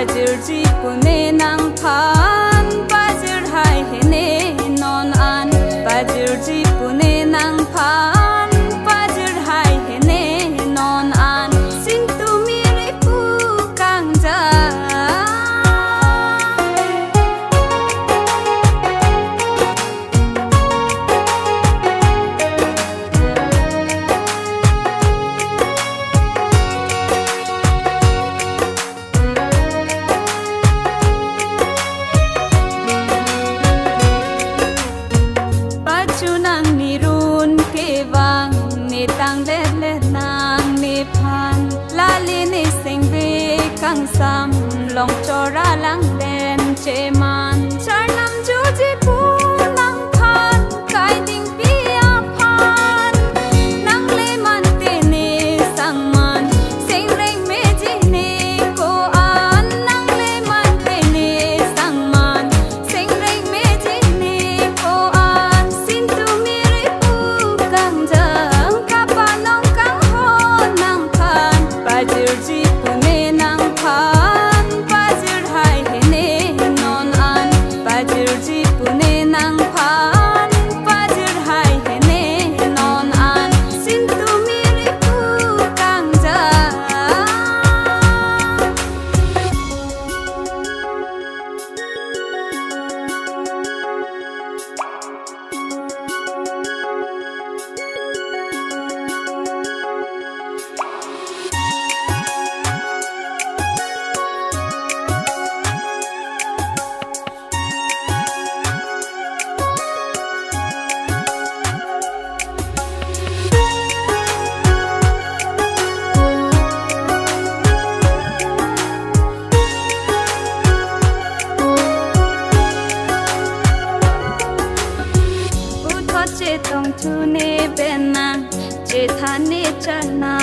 Pajirji pune nang phan Pajir hai hene non an Pajirji pune nang phan Pajir hai hene non an Sing tu miri pu kang ja Nang nirun ke wang ne tang le le nang ne phan la le ne sing ve kang sam long chora lang den che man char nam ju ji pu nang phan kai ding pia phan nang le man te ne sang man sing reng me ji ne ko an nang le man te ne sang man sing reng me ji ne ko an sin tu Pajirji pune nang phan Pajir hai hene non an Pajirji pune nang phan Pajir hai hene non an Sin tu miri pu kang ja che tong tu ne ben na che tha ne cha na